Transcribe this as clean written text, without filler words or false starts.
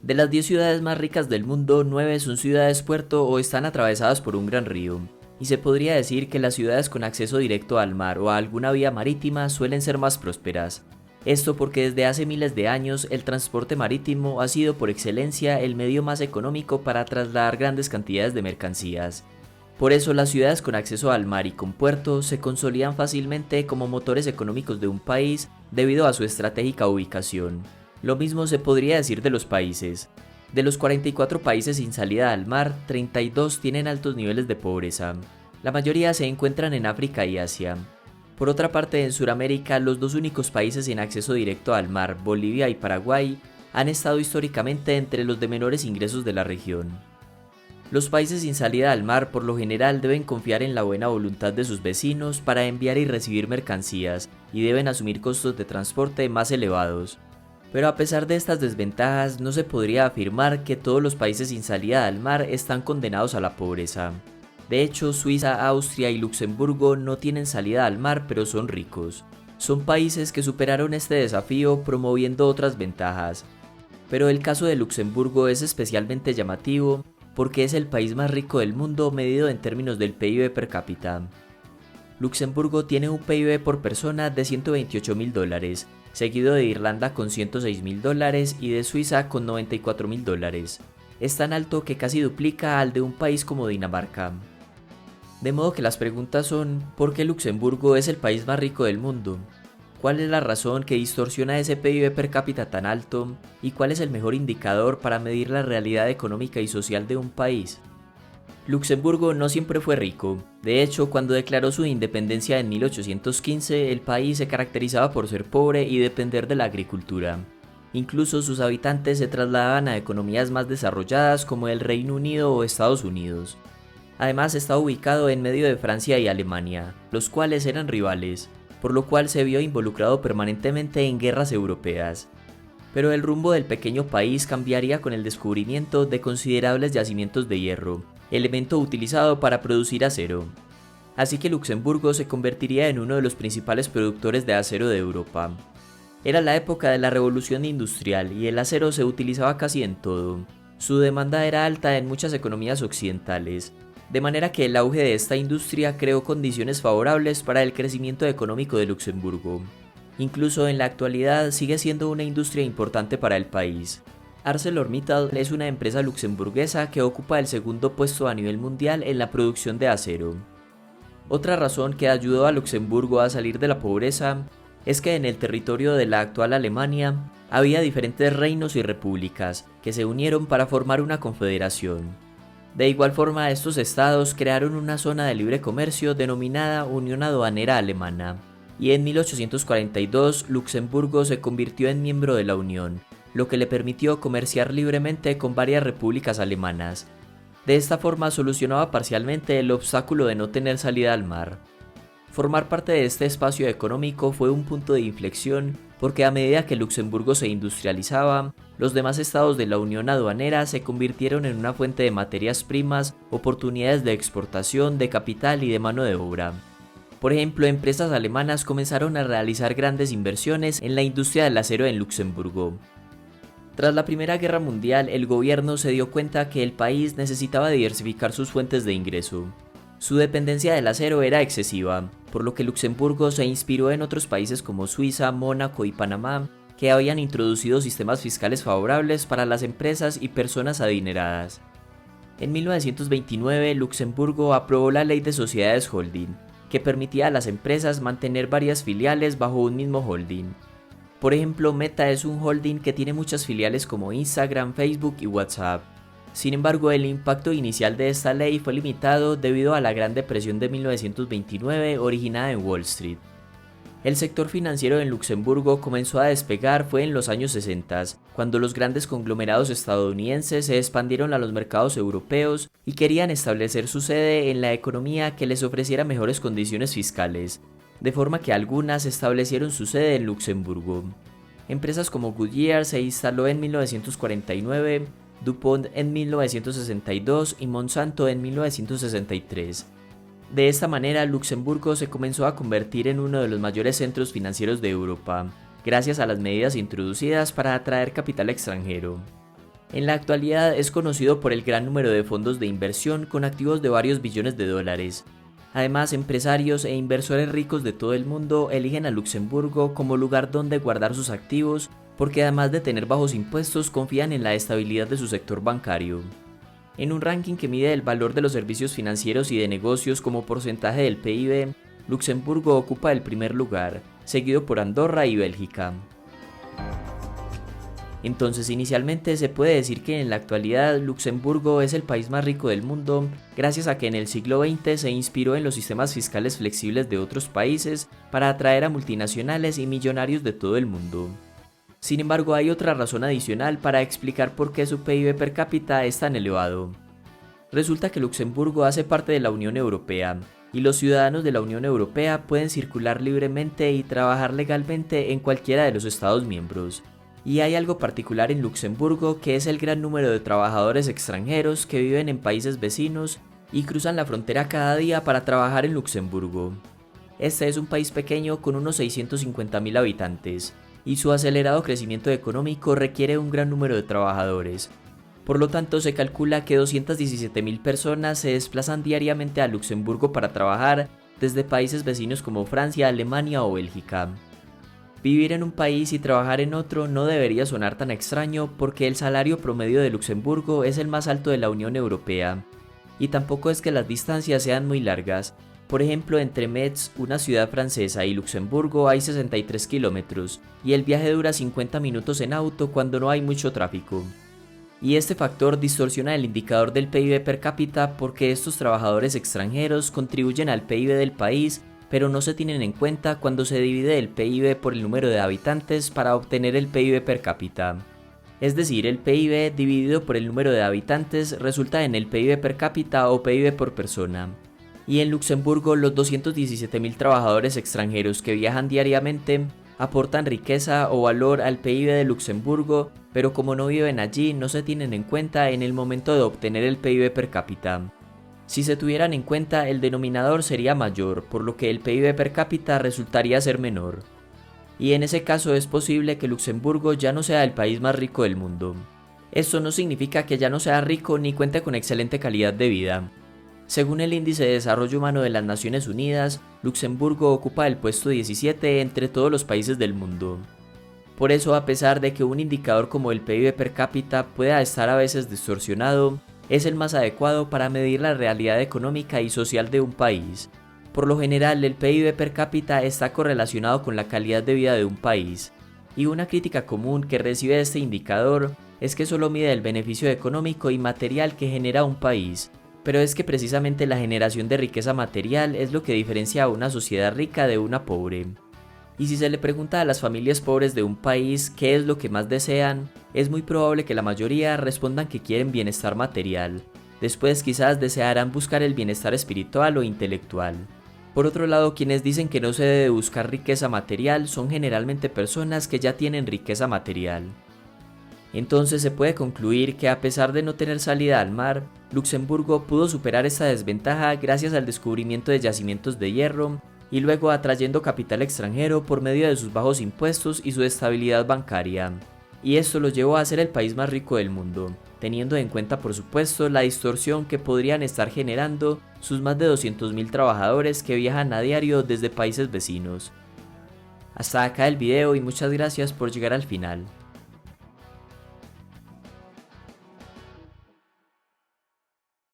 De las 10 ciudades más ricas del mundo, 9 son ciudades-puerto o están atravesadas por un gran río, y se podría decir que las ciudades con acceso directo al mar o a alguna vía marítima suelen ser más prósperas. Esto porque desde hace miles de años el transporte marítimo ha sido por excelencia el medio más económico para trasladar grandes cantidades de mercancías. Por eso las ciudades con acceso al mar y con puerto se consolidan fácilmente como motores económicos de un país debido a su estratégica ubicación. Lo mismo se podría decir de los países. De los 44 países sin salida al mar, 32 tienen altos niveles de pobreza. La mayoría se encuentran en África y Asia. Por otra parte, en Sudamérica, los dos únicos países sin acceso directo al mar, Bolivia y Paraguay, han estado históricamente entre los de menores ingresos de la región. Los países sin salida al mar por lo general deben confiar en la buena voluntad de sus vecinos para enviar y recibir mercancías y deben asumir costos de transporte más elevados. Pero a pesar de estas desventajas, no se podría afirmar que todos los países sin salida al mar están condenados a la pobreza. De hecho, Suiza, Austria y Luxemburgo no tienen salida al mar, pero son ricos. Son países que superaron este desafío promoviendo otras ventajas. Pero el caso de Luxemburgo es especialmente llamativo porque es el país más rico del mundo medido en términos del PIB per cápita. Luxemburgo tiene un PIB por persona de $128.000, seguido de Irlanda con $106.000 y de Suiza con $94.000. Es tan alto que casi duplica al de un país como Dinamarca. De modo que las preguntas son, ¿por qué Luxemburgo es el país más rico del mundo? ¿Cuál es la razón que distorsiona ese PIB per cápita tan alto? ¿Y cuál es el mejor indicador para medir la realidad económica y social de un país? Luxemburgo no siempre fue rico. De hecho, cuando declaró su independencia en 1815, el país se caracterizaba por ser pobre y depender de la agricultura. Incluso sus habitantes se trasladaban a economías más desarrolladas como el Reino Unido o Estados Unidos. Además, estaba ubicado en medio de Francia y Alemania, los cuales eran rivales, por lo cual se vio involucrado permanentemente en guerras europeas. Pero el rumbo del pequeño país cambiaría con el descubrimiento de considerables yacimientos de hierro, elemento utilizado para producir acero. Así que Luxemburgo se convertiría en uno de los principales productores de acero de Europa. Era la época de la revolución industrial y el acero se utilizaba casi en todo. Su demanda era alta en muchas economías occidentales, de manera que el auge de esta industria creó condiciones favorables para el crecimiento económico de Luxemburgo. Incluso en la actualidad sigue siendo una industria importante para el país. ArcelorMittal es una empresa luxemburguesa que ocupa el segundo puesto a nivel mundial en la producción de acero. Otra razón que ayudó a Luxemburgo a salir de la pobreza es que en el territorio de la actual Alemania había diferentes reinos y repúblicas que se unieron para formar una confederación. De igual forma, estos estados crearon una zona de libre comercio denominada Unión Aduanera Alemana, y en 1842 Luxemburgo se convirtió en miembro de la Unión, lo que le permitió comerciar libremente con varias repúblicas alemanas. De esta forma solucionaba parcialmente el obstáculo de no tener salida al mar. Formar parte de este espacio económico fue un punto de inflexión porque a medida que Luxemburgo se industrializaba, los demás estados de la Unión Aduanera se convirtieron en una fuente de materias primas, oportunidades de exportación, de capital y de mano de obra. Por ejemplo, empresas alemanas comenzaron a realizar grandes inversiones en la industria del acero en Luxemburgo. Tras la Primera Guerra Mundial, el gobierno se dio cuenta que el país necesitaba diversificar sus fuentes de ingreso. Su dependencia del acero era excesiva, por lo que Luxemburgo se inspiró en otros países como Suiza, Mónaco y Panamá, que habían introducido sistemas fiscales favorables para las empresas y personas adineradas. En 1929, Luxemburgo aprobó la Ley de Sociedades Holding, que permitía a las empresas mantener varias filiales bajo un mismo holding. Por ejemplo, Meta es un holding que tiene muchas filiales como Instagram, Facebook y WhatsApp. Sin embargo, el impacto inicial de esta ley fue limitado debido a la Gran Depresión de 1929 originada en Wall Street. El sector financiero en Luxemburgo comenzó a despegar fue en los años 60, cuando los grandes conglomerados estadounidenses se expandieron a los mercados europeos y querían establecer su sede en la economía que les ofreciera mejores condiciones fiscales, de forma que algunas establecieron su sede en Luxemburgo. Empresas como Goodyear se instaló en 1949, DuPont en 1962 y Monsanto en 1963. De esta manera, Luxemburgo se comenzó a convertir en uno de los mayores centros financieros de Europa, gracias a las medidas introducidas para atraer capital extranjero. En la actualidad es conocido por el gran número de fondos de inversión con activos de varios billones de dólares. Además, empresarios e inversores ricos de todo el mundo eligen a Luxemburgo como lugar donde guardar sus activos porque además de tener bajos impuestos confían en la estabilidad de su sector bancario. En un ranking que mide el valor de los servicios financieros y de negocios como porcentaje del PIB, Luxemburgo ocupa el primer lugar, seguido por Andorra y Bélgica. Entonces, inicialmente se puede decir que en la actualidad Luxemburgo es el país más rico del mundo, gracias a que en el siglo XX se inspiró en los sistemas fiscales flexibles de otros países para atraer a multinacionales y millonarios de todo el mundo. Sin embargo, hay otra razón adicional para explicar por qué su PIB per cápita es tan elevado. Resulta que Luxemburgo hace parte de la Unión Europea, y los ciudadanos de la Unión Europea pueden circular libremente y trabajar legalmente en cualquiera de los Estados miembros. Y hay algo particular en Luxemburgo que es el gran número de trabajadores extranjeros que viven en países vecinos y cruzan la frontera cada día para trabajar en Luxemburgo. Este es un país pequeño con unos 650.000 habitantes, y su acelerado crecimiento económico requiere un gran número de trabajadores. Por lo tanto, se calcula que 217.000 personas se desplazan diariamente a Luxemburgo para trabajar desde países vecinos como Francia, Alemania o Bélgica. Vivir en un país y trabajar en otro no debería sonar tan extraño porque el salario promedio de Luxemburgo es el más alto de la Unión Europea. Y tampoco es que las distancias sean muy largas. Por ejemplo, entre Metz, una ciudad francesa, y Luxemburgo hay 63 kilómetros, y el viaje dura 50 minutos en auto cuando no hay mucho tráfico. Y este factor distorsiona el indicador del PIB per cápita porque estos trabajadores extranjeros contribuyen al PIB del país, pero no se tienen en cuenta cuando se divide el PIB por el número de habitantes para obtener el PIB per cápita. Es decir, el PIB dividido por el número de habitantes resulta en el PIB per cápita o PIB por persona. Y en Luxemburgo los 217.000 trabajadores extranjeros que viajan diariamente aportan riqueza o valor al PIB de Luxemburgo, pero como no viven allí no se tienen en cuenta en el momento de obtener el PIB per cápita. Si se tuvieran en cuenta, el denominador sería mayor, por lo que el PIB per cápita resultaría ser menor. Y en ese caso es posible que Luxemburgo ya no sea el país más rico del mundo. Esto no significa que ya no sea rico ni cuente con excelente calidad de vida. Según el Índice de Desarrollo Humano de las Naciones Unidas, Luxemburgo ocupa el puesto 17 entre todos los países del mundo. Por eso, a pesar de que un indicador como el PIB per cápita pueda estar a veces distorsionado, es el más adecuado para medir la realidad económica y social de un país. Por lo general, el PIB per cápita está correlacionado con la calidad de vida de un país, y una crítica común que recibe este indicador es que solo mide el beneficio económico y material que genera un país, pero es que precisamente la generación de riqueza material es lo que diferencia a una sociedad rica de una pobre. Y si se le pregunta a las familias pobres de un país qué es lo que más desean, es muy probable que la mayoría respondan que quieren bienestar material. Después quizás desearán buscar el bienestar espiritual o intelectual. Por otro lado, quienes dicen que no se debe buscar riqueza material son generalmente personas que ya tienen riqueza material. Entonces se puede concluir que a pesar de no tener salida al mar, Luxemburgo pudo superar esta desventaja gracias al descubrimiento de yacimientos de hierro y luego atrayendo capital extranjero por medio de sus bajos impuestos y su estabilidad bancaria. Y esto lo llevó a ser el país más rico del mundo, teniendo en cuenta por supuesto la distorsión que podrían estar generando sus más de 200.000 trabajadores que viajan a diario desde países vecinos. Hasta acá el video y muchas gracias por llegar al final.